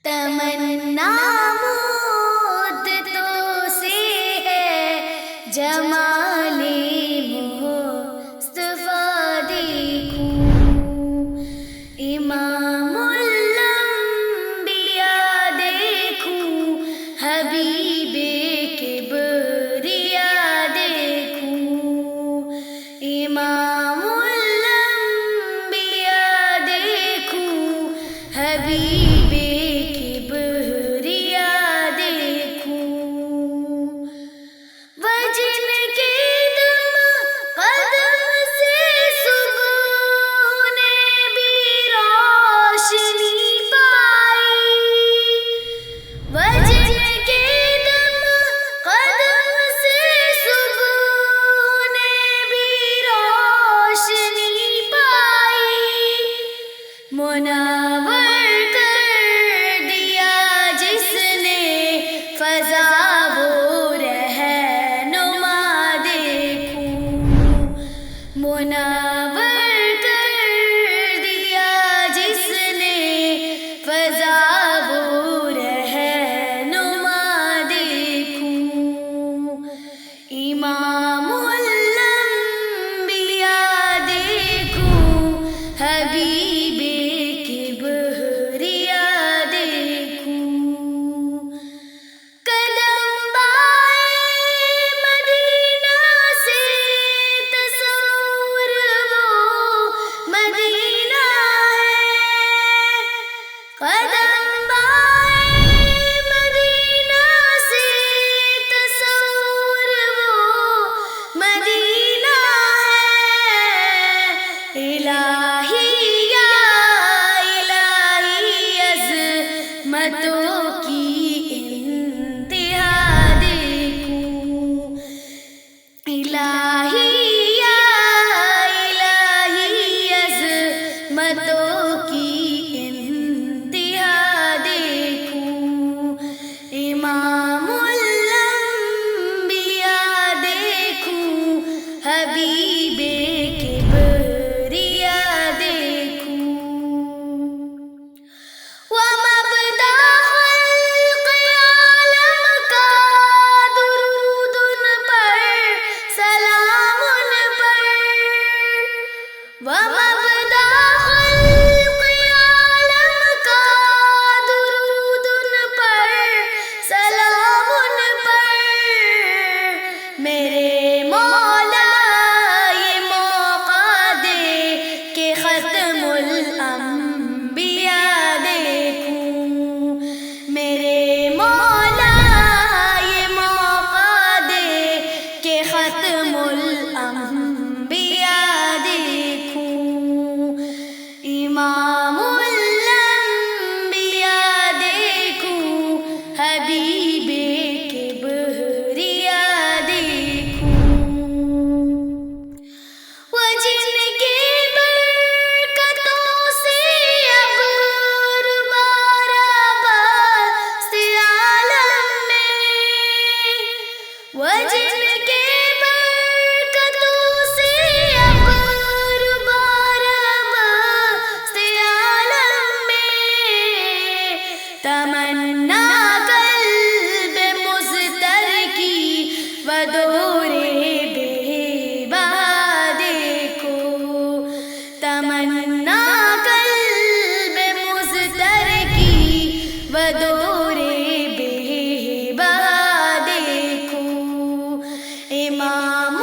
تمنا مدتوں سے ہے جمال مصطفیٰ دیکھوں، امام الانبیاء دیکھوں، حبیب کبریا دیکھوں، امام الانبیاء دیکھوں، حبیب منور کر دیا جس نے فضا وہ رہنما دیکھوں، منور کر دیا جس نے فضا وہ رہنما دیکھوں، امام الانبیاء دیکھوں، حبیب متوں کی انتہا دیکھوں، الہی یا الہی عظمتوں کی انتہا دیکھوں، امام الانبیاء دیکھوں، حبیب کبریا دیکھوں، ومبدأ خلق عالم کا درود ان پر، سلام ان پر، میرے مولا یہ موقع دے کہ ختم الانبیاء دیکھوں، میرے مولا یہ موقع دے کہ ختم الانبیاء دیکھوں، امام الانبیاء دیکھوں، حبیب کبریا دیکھوں، وہ جن کے برکتوں سے ابر بارآباد عالم میں، وہ جن کے تمنا قلب مضطر کی ودور بے بہا دیکھو، تمنا قلب مضطر کی ودور بے بہا دیکھو، امام